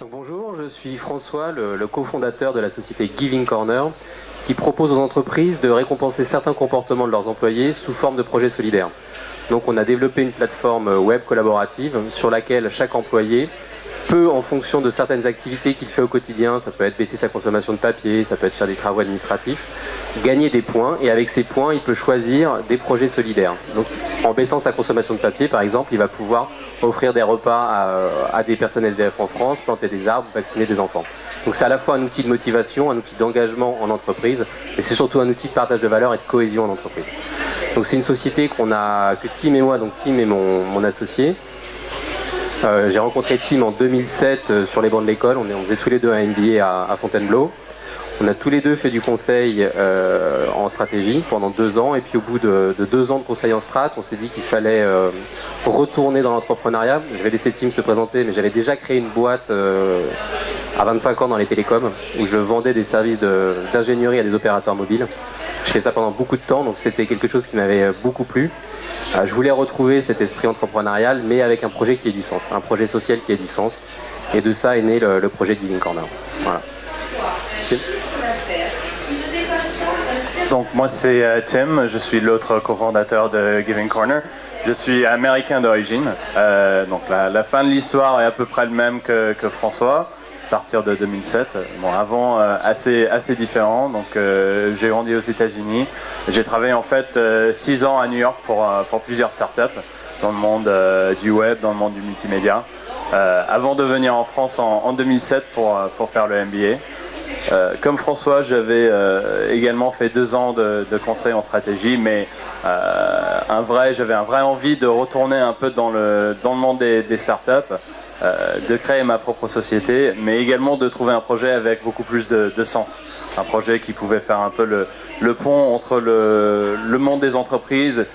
Donc, bonjour, je suis François, le cofondateur de la société Giving Corner, qui propose aux entreprises de récompenser certains comportements de leurs employés sous forme de projets solidaires. Donc on a développé une plateforme web collaborative sur laquelle chaque employé peut, en fonction de certaines activités qu'il fait au quotidien, ça peut être baisser sa consommation de papier, ça peut être faire des travaux administratifs, gagner des points, et avec ces points, il peut choisir des projets solidaires. Donc en baissant sa consommation de papier, par exemple, il va pouvoir offrir des repas à des personnes SDF en France, planter des arbres, vacciner des enfants. Donc c'est à la fois un outil de motivation, un outil d'engagement en entreprise, et c'est surtout un outil de partage de valeur et de cohésion en entreprise. Donc c'est une société que Tim et moi, donc Tim est mon associé. J'ai rencontré Tim en 2007 sur les bancs de l'école, on faisait tous les deux un MBA à Fontainebleau. On a tous les deux fait du conseil en stratégie pendant 2 ans, et puis au bout de 2 ans de conseil en strat, on s'est dit qu'il fallait retourner dans l'entrepreneuriat. Je vais laisser Tim se présenter, mais j'avais déjà créé une boîte à 25 ans dans les télécoms, où je vendais des services d'ingénierie à des opérateurs mobiles. Je fais ça pendant beaucoup de temps, donc c'était quelque chose qui m'avait beaucoup plu. Je voulais retrouver cet esprit entrepreneurial, mais avec un projet qui ait du sens, un projet social qui ait du sens. Et de ça est né le projet Giving Corner. Voilà. Donc moi c'est Tim, je suis l'autre cofondateur de Giving Corner. Je suis américain d'origine, donc la fin de l'histoire est à peu près le même que François, à partir de 2007. Bon, avant assez différent, donc j'ai grandi aux États-Unis. J'ai travaillé en fait 6 ans à New York pour plusieurs startups dans le monde du web, dans le monde du multimédia, avant de venir en France en 2007 pour faire le MBA. Comme François, j'avais également fait 2 ans de conseil en stratégie, mais j'avais un vrai envie de retourner un peu dans le monde des startups, de créer ma propre société, mais également de trouver un projet avec beaucoup plus de sens. Un projet qui pouvait faire un peu le pont entre le monde des entreprises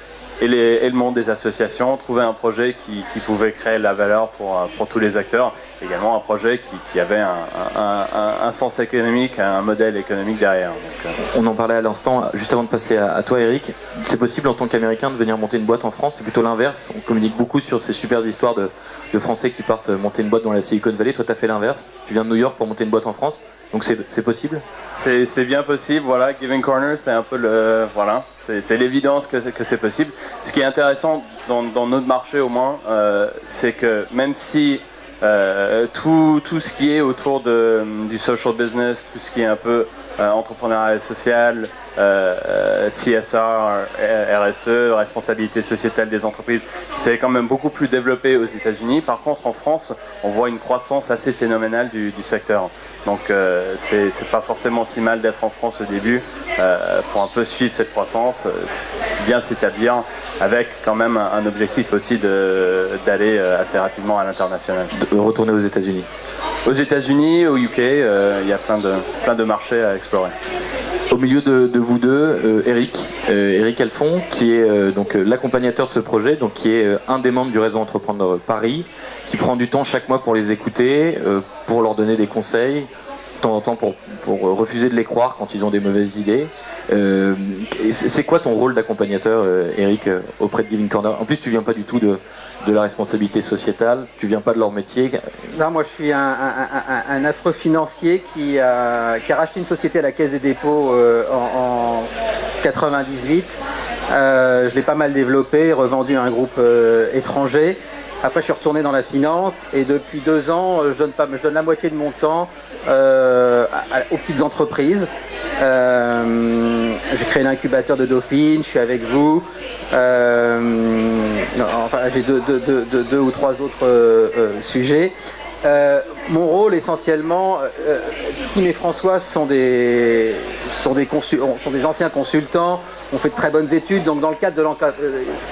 et le monde des associations, trouver un projet qui pouvait créer de la valeur pour tous les acteurs, également un projet qui avait un sens économique, un modèle économique derrière. Donc, On en parlait à l'instant, juste avant de passer à toi Eric. C'est possible en tant qu'Américain de venir monter une boîte en France? C'est plutôt l'inverse. On communique beaucoup sur ces super histoires de Français qui partent monter une boîte dans la Silicon Valley. Toi tu as fait l'inverse, tu viens de New York pour monter une boîte en France, donc c'est possible? C'est bien possible, voilà. Giving Corner, c'est un peu voilà, c'est l'évidence que c'est possible. Ce qui est intéressant dans notre marché au moins, c'est que même si tout ce qui est autour du social business, tout ce qui est un peu entrepreneuriat social, CSR, RSE, responsabilité sociétale des entreprises, c'est quand même beaucoup plus développé aux États-Unis. Par contre, en France, on voit une croissance assez phénoménale du secteur. Donc c'est pas forcément si mal d'être en France au début pour un peu suivre cette croissance, bien s'établir, avec quand même un objectif aussi d'aller assez rapidement à l'international. De retourner aux États-Unis. Aux États-Unis, au UK, il y a plein de marchés à explorer. Au milieu de vous deux, Eric Alphon, qui est donc l'accompagnateur de ce projet, donc qui est un des membres du réseau Entreprendre Paris, qui prend du temps chaque mois pour les écouter, pour leur donner des conseils, de temps en temps pour refuser de les croire quand ils ont des mauvaises idées. C'est quoi ton rôle d'accompagnateur, Eric, auprès de Giving Corner? En plus, tu viens pas du tout de la responsabilité sociétale, tu viens pas de leur métier. Non, moi je suis un affreux financier qui a racheté une société à la Caisse des dépôts en 98. Je l'ai pas mal développé, revendu à un groupe étranger. Après je suis retourné dans la finance et depuis 2 ans je donne la moitié de mon temps aux petites entreprises. J'ai créé l'incubateur de Dauphine, je suis avec vous. J'ai deux ou trois autres sujets. Mon rôle essentiellement, Tim et François sont des anciens consultants, ont fait de très bonnes études, donc dans le cadre de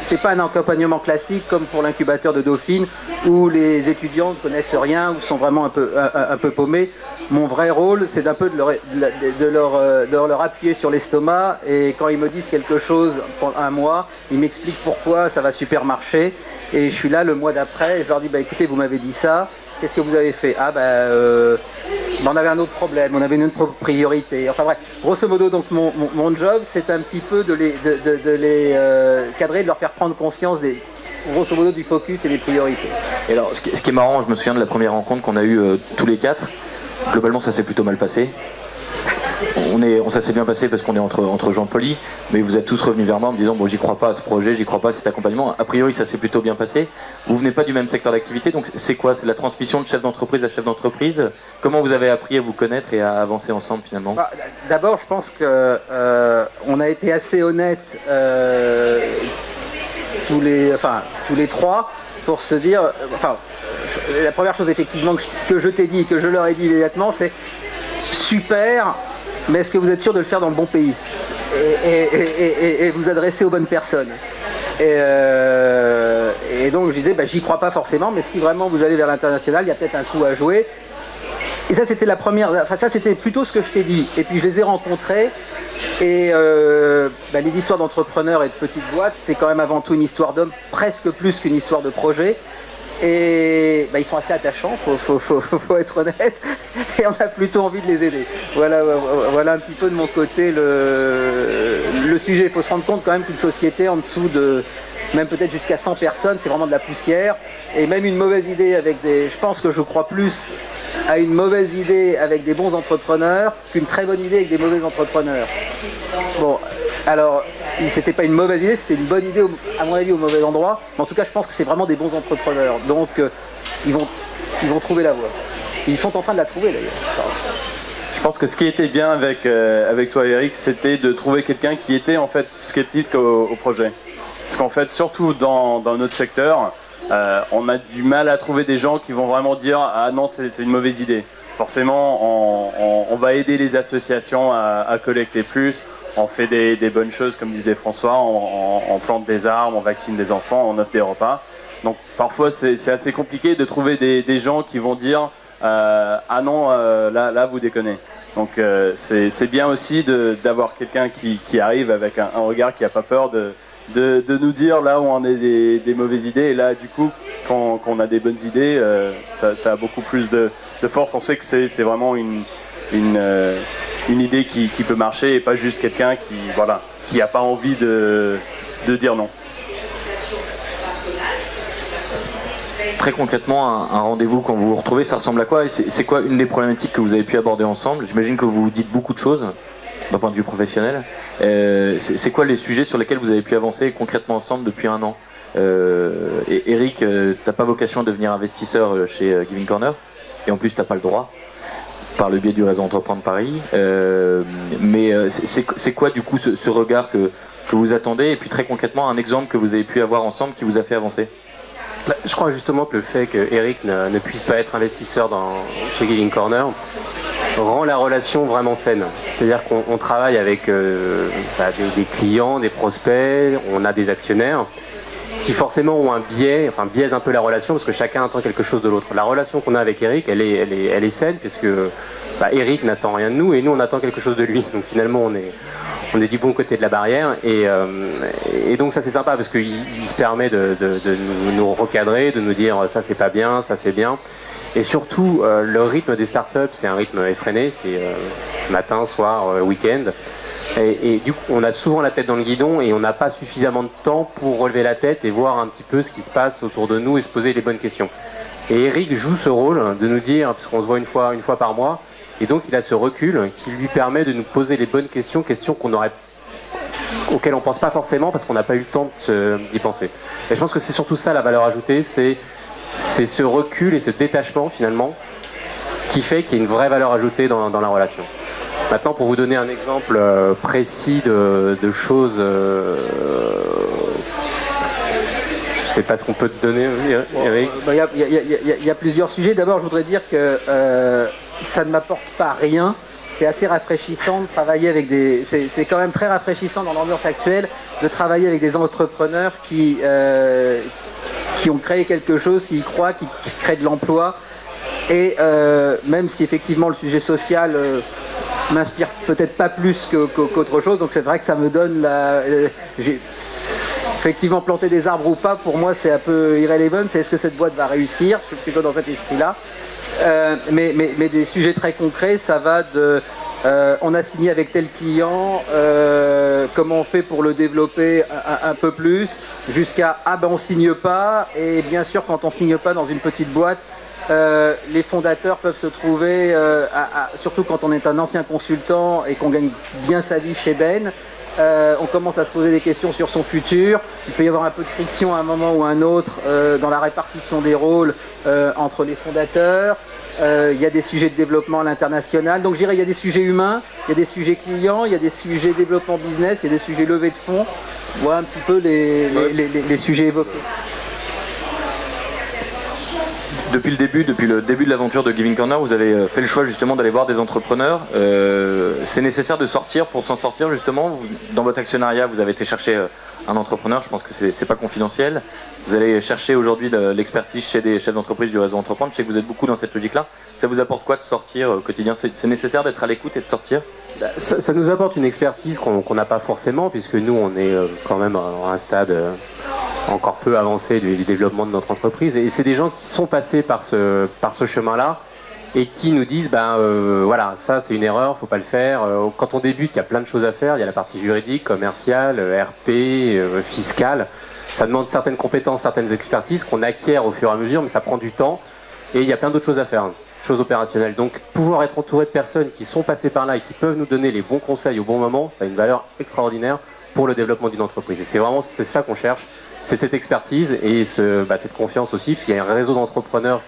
c'est pas un accompagnement classique comme pour l'incubateur de Dauphine où les étudiants ne connaissent rien ou sont vraiment un peu paumés. Mon vrai rôle, c'est d'un peu de leur appuyer sur l'estomac, et quand ils me disent quelque chose pendant un mois, ils m'expliquent pourquoi ça va super marcher, et je suis là le mois d'après et je leur dis écoutez, vous m'avez dit ça, qu'est-ce que vous avez fait? On avait un autre problème, on avait une autre priorité. Enfin bref, grosso modo, donc mon job, c'est un petit peu de les cadrer, de leur faire prendre conscience grosso modo du focus et des priorités. Et alors, ce qui est marrant, je me souviens de la première rencontre qu'on a eue tous les quatre. Globalement, ça s'est plutôt mal passé. Ça s'est bien passé parce qu'on est entre gens polis, mais vous êtes tous revenus vers moi en me disant bon, j'y crois pas à ce projet, j'y crois pas à cet accompagnement. A priori, ça s'est plutôt bien passé. Vous venez pas du même secteur d'activité, donc c'est quoi? C'est la transmission de chef d'entreprise à chef d'entreprise. Comment vous avez appris à vous connaître et à avancer ensemble finalement? D'abord, je pense que on a été assez honnêtes tous les trois pour se dire. La première chose effectivement que je t'ai dit et que je leur ai dit immédiatement, c'est super. Mais est-ce que vous êtes sûr de le faire dans le bon pays et vous adresser aux bonnes personnes et donc je disais, j'y crois pas forcément, mais si vraiment vous allez vers l'international, il y a peut-être un coup à jouer. Et ça c'était la première, ça c'était plutôt ce que je t'ai dit. Et puis je les ai rencontrés et les histoires d'entrepreneurs et de petites boîtes, c'est quand même avant tout une histoire d'hommes, presque plus qu'une histoire de projet. Et ils sont assez attachants, faut être honnête, et on a plutôt envie de les aider. Voilà un petit peu de mon côté le sujet. Il faut se rendre compte quand même qu'une société en dessous de, même peut-être jusqu'à 100 personnes, c'est vraiment de la poussière. Et même une mauvaise idée je pense que je crois plus à une mauvaise idée avec des bons entrepreneurs qu'une très bonne idée avec des mauvais entrepreneurs. Bon, alors, c'était pas une mauvaise idée, c'était une bonne idée, à mon avis, au mauvais endroit. Mais en tout cas, je pense que c'est vraiment des bons entrepreneurs. Donc, ils vont trouver la voie. Ils sont en train de la trouver, d'ailleurs. Je pense que ce qui était bien avec toi, Eric, c'était de trouver quelqu'un qui était, en fait, sceptique au projet. Parce qu'en fait, surtout dans notre secteur, on a du mal à trouver des gens qui vont vraiment dire « Ah non, c'est une mauvaise idée ». Forcément, on va aider les associations à collecter plus. On fait des bonnes choses, comme disait François, on plante des arbres, on vaccine des enfants, on offre des repas. Donc parfois c'est assez compliqué de trouver des gens qui vont dire ah non, là vous déconnez. Donc c'est bien aussi d'avoir quelqu'un qui arrive avec un regard qui n'a pas peur de nous dire là où on a des mauvaises idées. Et là du coup, quand on a des bonnes idées, ça a beaucoup plus de force. On sait que c'est vraiment une idée qui peut marcher et pas juste quelqu'un qui n'a pas envie de dire non. Très concrètement, un rendez-vous quand vous vous retrouvez, ça ressemble à quoi? C'est quoi une des problématiques que vous avez pu aborder ensemble? J'imagine que vous dites beaucoup de choses d'un point de vue professionnel. C'est quoi les sujets sur lesquels vous avez pu avancer concrètement ensemble depuis un an? Eric, t'as pas vocation à devenir investisseur chez Giving Corner et en plus t'as pas le droit par le biais du réseau Entreprendre Paris. Mais c'est quoi du coup ce regard que vous attendez? Et puis très concrètement, un exemple que vous avez pu avoir ensemble qui vous a fait avancer? Je crois justement que le fait que Eric ne puisse pas être investisseur chez Giving Corner rend la relation vraiment saine. C'est-à-dire qu'on travaille avec des clients, des prospects, on a des actionnaires qui forcément ont un biais, biaisent un peu la relation parce que chacun attend quelque chose de l'autre. La relation qu'on a avec Eric, elle est saine puisque Eric n'attend rien de nous et nous on attend quelque chose de lui. Donc finalement on est du bon côté de la barrière et donc ça c'est sympa parce qu'il se permet de nous recadrer, de nous dire ça c'est pas bien, ça c'est bien. Et surtout le rythme des startups c'est un rythme effréné, c'est matin, soir, week-end. Et du coup on a souvent la tête dans le guidon et on n'a pas suffisamment de temps pour relever la tête et voir un petit peu ce qui se passe autour de nous et se poser les bonnes questions. Et Eric joue ce rôle de nous dire, parce qu'on se voit une fois par mois, et donc il a ce recul qui lui permet de nous poser les bonnes questions auxquelles on ne pense pas forcément parce qu'on n'a pas eu le temps d'y penser. Et je pense que c'est surtout ça la valeur ajoutée, c'est ce recul et ce détachement finalement qui fait qu'il y a une vraie valeur ajoutée dans la relation. Maintenant, pour vous donner un exemple précis de choses, je ne sais pas ce qu'on peut te donner, Eric. Il y a plusieurs sujets. D'abord, je voudrais dire que ça ne m'apporte pas rien. C'est assez rafraîchissant de travailler avec c'est quand même très rafraîchissant dans l'ambiance actuelle de travailler avec des entrepreneurs qui ont créé quelque chose, qui y croient, qui créent de l'emploi. Et même si effectivement le sujet social m'inspire peut-être pas plus qu'autre chose, donc c'est vrai que ça me donne effectivement planter des arbres ou pas, pour moi c'est un peu irrelevant, c'est est-ce que cette boîte va réussir, je suis plutôt dans cet esprit-là. Mais des sujets très concrets, ça va de on a signé avec tel client, comment on fait pour le développer un peu plus, jusqu'à ah ben on signe pas, et bien sûr quand on signe pas dans une petite boîte, les fondateurs peuvent se trouver, surtout quand on est un ancien consultant et qu'on gagne bien sa vie chez Ben, on commence à se poser des questions sur son futur. Il peut y avoir un peu de friction à un moment ou à un autre dans la répartition des rôles entre les fondateurs. Il y a des sujets de développement à l'international. Donc je dirais il y a des sujets humains, il y a des sujets clients, il y a des sujets développement business, il y a des sujets levée de fonds. Voilà un petit peu les sujets évoqués. Depuis le début de l'aventure de Giving Corner, vous avez fait le choix justement d'aller voir des entrepreneurs. C'est nécessaire de sortir pour s'en sortir justement. Dans votre actionnariat, vous avez été chercher un entrepreneur, je pense que c'est pas confidentiel. Vous allez chercher aujourd'hui l'expertise chez des chefs d'entreprise du réseau Entreprendre. Je sais que vous êtes beaucoup dans cette logique-là. Ça vous apporte quoi de sortir au quotidien? C'est nécessaire d'être à l'écoute et de sortir? Ça nous apporte une expertise qu'on n'a pas forcément, puisque nous on est quand même à un stade encore peu avancé du développement de notre entreprise, et c'est des gens qui sont passés par ce chemin-là et qui nous disent voilà, ça c'est une erreur, faut pas le faire. Quand on débute, il y a plein de choses à faire, il y a la partie juridique, commerciale, RP, fiscale. Ça demande certaines compétences, certaines expertises qu'on acquiert au fur et à mesure, mais ça prend du temps et il y a plein d'autres choses à faire, choses opérationnelles. Donc pouvoir être entouré de personnes qui sont passées par là et qui peuvent nous donner les bons conseils au bon moment, ça a une valeur extraordinaire pour le développement d'une entreprise. Et c'est ça qu'on cherche. C'est cette expertise et cette confiance aussi, parce qu'il y a un réseau d'entrepreneurs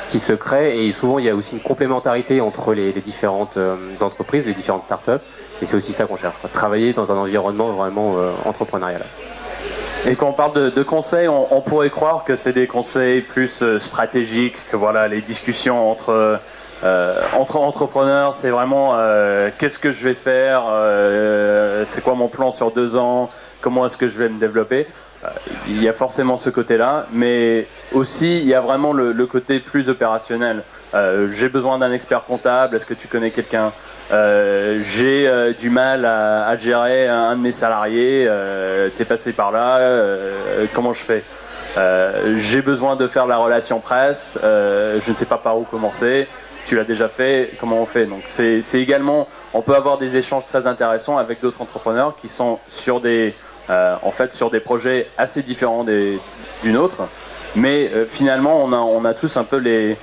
qui se crée, et souvent il y a aussi une complémentarité entre les différentes entreprises, les différentes startups, et c'est aussi ça qu'on cherche, travailler dans un environnement vraiment entrepreneurial. Et quand on parle de conseils, on pourrait croire que c'est des conseils plus stratégiques, que voilà, les discussions entre entrepreneurs, c'est vraiment qu'est-ce que je vais faire, c'est quoi mon plan sur 2 ans, comment est-ce que je vais me développer. Il y a forcément ce côté-là, mais aussi il y a vraiment le côté plus opérationnel. J'ai besoin d'un expert comptable, est-ce que tu connais quelqu'un? J'ai du mal à gérer un de mes salariés, t'es passé par là, comment je fais? J'ai besoin de faire la relation presse, je ne sais pas par où commencer. Tu l'as déjà fait, comment on fait? Donc c'est également, on peut avoir des échanges très intéressants avec d'autres entrepreneurs qui sont sur des sur des projets assez différents d'une autre, mais finalement on a tous un peu les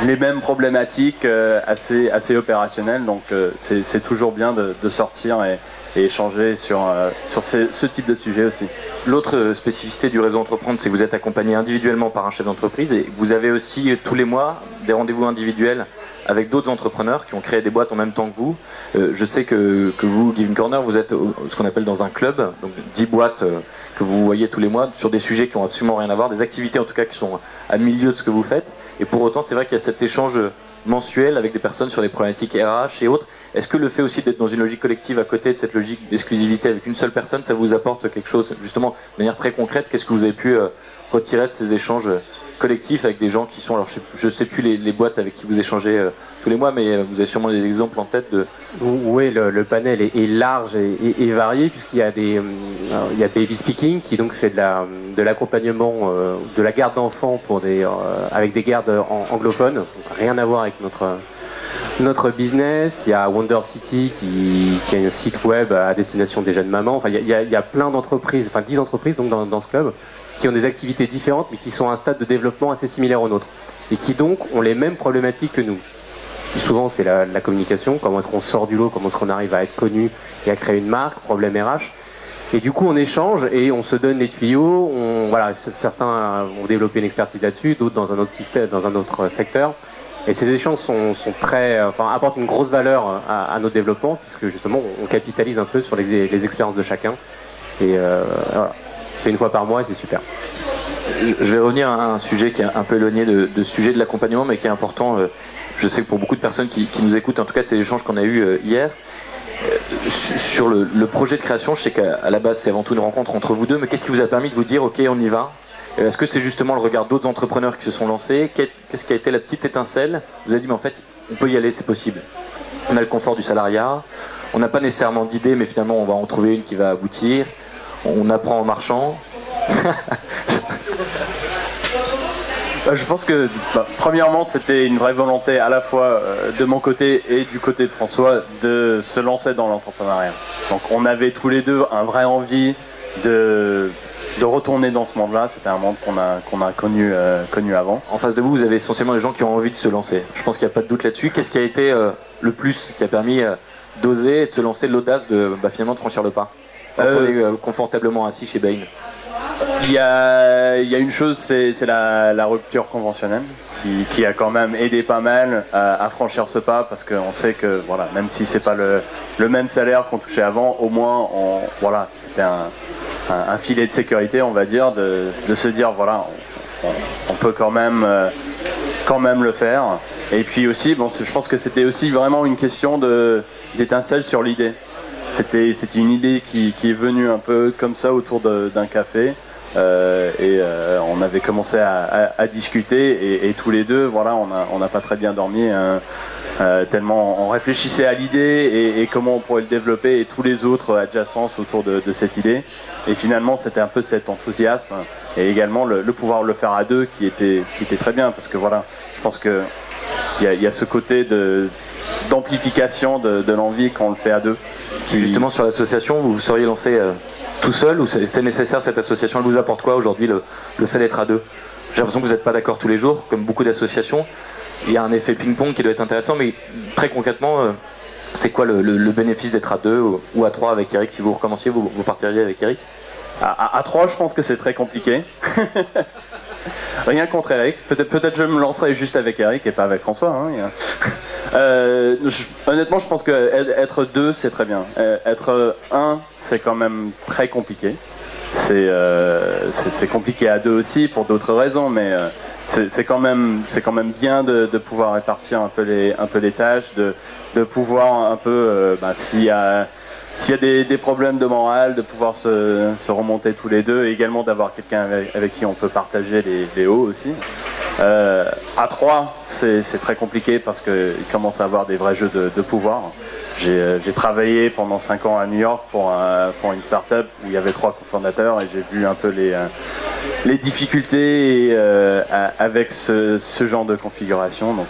mêmes problématiques assez opérationnelles, donc c'est toujours bien de sortir et échanger sur ce type de sujet aussi. L'autre spécificité du réseau Entreprendre, c'est que vous êtes accompagné individuellement par un chef d'entreprise, et vous avez aussi tous les mois des rendez-vous individuels avec d'autres entrepreneurs qui ont créé des boîtes en même temps que vous. Je sais que vous, Giving Corner, vous êtes ce qu'on appelle dans un club, donc 10 boîtes que vous voyez tous les mois sur des sujets qui n'ont absolument rien à voir, des activités en tout cas qui sont à milieu de ce que vous faites. Et pour autant, c'est vrai qu'il y a cet échange mensuel avec des personnes sur des problématiques RH et autres. Est-ce que le fait aussi d'être dans une logique collective à côté de cette logique d'exclusivité avec une seule personne, ça vous apporte quelque chose, justement, de manière très concrète? Qu'est-ce que vous avez pu retirer de ces échanges collectifs avec des gens qui sont, alors je sais plus les boîtes avec qui vous échangez tous les mois, mais vous avez sûrement des exemples en tête de... Oui, le panel est large et varié, puisqu'il y a il y a Baby Speaking qui donc fait de l'accompagnement, de la garde d'enfants avec des gardes anglophones, donc rien à voir avec notre business. Il y a Wonder City qui a un site web à destination des jeunes mamans. Enfin, il y a plein d'entreprises, enfin 10 entreprises donc dans ce club, qui ont des activités différentes mais qui sont à un stade de développement assez similaire au nôtre et qui donc ont les mêmes problématiques que nous. Souvent c'est la communication, comment est-ce qu'on sort du lot, comment est-ce qu'on arrive à être connu et à créer une marque, problème RH. Et du coup on échange et on se donne les tuyaux, certains ont développé une expertise là-dessus, d'autres dans un autre système, dans un autre secteur. Et ces échanges apportent une grosse valeur à notre développement, puisque justement on capitalise un peu sur les expériences de chacun. Et voilà. C'est une fois par mois et c'est super. Je vais revenir à un sujet qui est un peu éloigné de ce sujet de l'accompagnement, mais qui est important. Je sais que pour beaucoup de personnes qui nous écoutent, en tout cas c'est l'échange qu'on a eu hier. Sur le projet de création, je sais qu'à la base c'est avant tout une rencontre entre vous deux, mais qu'est-ce qui vous a permis de vous dire ok, on y va? Est-ce que c'est justement le regard d'autres entrepreneurs qui se sont lancés? Qu'est-ce qui a été la petite étincelle? Vous avez dit mais en fait on peut y aller, c'est possible. On a le confort du salariat, on n'a pas nécessairement d'idée, mais finalement on va en trouver une qui va aboutir. On apprend en marchant. Je pense que, premièrement, c'était une vraie volonté à la fois de mon côté et du côté de François de se lancer dans l'entrepreneuriat. Donc on avait tous les deux un vrai envie de retourner dans ce monde-là. C'était un monde qu'on a connu avant. En face de vous, vous avez essentiellement les gens qui ont envie de se lancer. Je pense qu'il n'y a pas de doute là-dessus. Qu'est-ce qui a été le plus qui a permis d'oser et de se lancer, de l'audace de finalement de franchir le pas? On est confortablement assis chez Bain. Il y a une chose, c'est la rupture conventionnelle qui a quand même aidé pas mal à franchir ce pas, parce qu'on sait que voilà, même si c'est pas le même salaire qu'on touchait avant, au moins voilà, c'était un filet de sécurité, on va dire, de se dire voilà, on peut quand même le faire. Et puis aussi, bon, je pense que c'était aussi vraiment une question d'étincelle sur l'idée. C'était une idée qui est venue un peu comme ça autour d'un café. On avait commencé à discuter et tous les deux, voilà, on n'a pas très bien dormi, tellement on réfléchissait à l'idée et comment on pourrait le développer et tous les autres adjacences autour de cette idée. Et finalement, c'était un peu cet enthousiasme et également le pouvoir le faire à deux qui était très bien, parce que voilà, je pense que il y a ce côté d'amplification de l'envie quand on le fait à deux. Justement, sur l'association, vous vous seriez lancé tout seul, ou c'est nécessaire cette association? Elle vous apporte quoi aujourd'hui, le fait d'être à deux? J'ai l'impression que vous n'êtes pas d'accord tous les jours, comme beaucoup d'associations. Il y a un effet ping-pong qui doit être intéressant, mais très concrètement, c'est quoi le bénéfice d'être à deux ou à trois avec Eric? Si vous recommenciez, vous partiriez avec Eric? À trois, je pense que c'est très compliqué. Rien contre Eric. Peut-être je me lancerai juste avec Eric et pas avec François. Hein. Honnêtement, je pense que être deux, c'est très bien. Être un, c'est quand même très compliqué. C'est compliqué à deux aussi pour d'autres raisons, mais c'est quand même bien de pouvoir répartir un peu les tâches, de pouvoir un peu, s'il y a des problèmes de morale, de pouvoir se remonter tous les deux, et également d'avoir quelqu'un avec qui on peut partager les hauts aussi. À trois, c'est très compliqué parce qu'il commence à avoir des vrais jeux de pouvoir. J'ai travaillé pendant 5 ans à New York pour une start-up où il y avait 3 cofondateurs et j'ai vu un peu les difficultés avec ce genre de configuration. Donc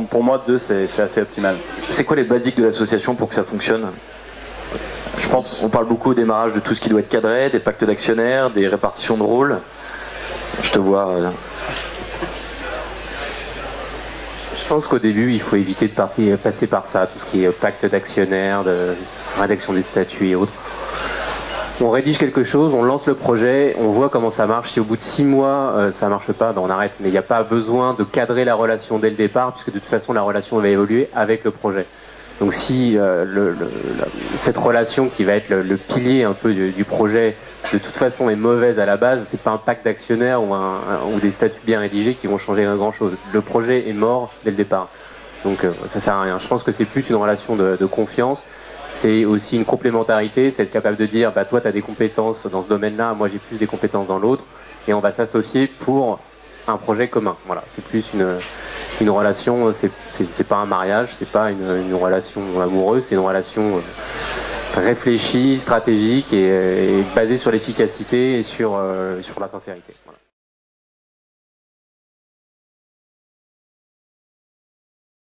pour moi, 2, c'est assez optimal. C'est quoi les basiques de l'association pour que ça fonctionne? Je pense, on parle beaucoup au démarrage de tout ce qui doit être cadré, des pactes d'actionnaires, des répartitions de rôles. Je te vois. Je pense qu'au début, il faut éviter de passer par ça, tout ce qui est pacte d'actionnaires, de rédaction des statuts et autres. On rédige quelque chose, on lance le projet, on voit comment ça marche. Si au bout de 6 mois, ça marche pas, on arrête. Mais il n'y a pas besoin de cadrer la relation dès le départ, puisque de toute façon, la relation va évoluer avec le projet. Donc si cette relation qui va être le pilier un peu du projet, de toute façon est mauvaise à la base, c'est pas un pacte d'actionnaires ou des statuts bien rédigés qui vont changer grand chose. Le projet est mort dès le départ. Donc ça sert à rien. Je pense que c'est plus une relation de confiance. C'est aussi une complémentarité, c'est être capable de dire toi tu as des compétences dans ce domaine-là, moi j'ai plus des compétences dans l'autre, et on va s'associer pour un projet commun. Voilà, c'est plus une relation, c'est pas un mariage, c'est pas une relation amoureuse, c'est une relation réfléchie, stratégique et basée sur l'efficacité et sur la sincérité. Voilà.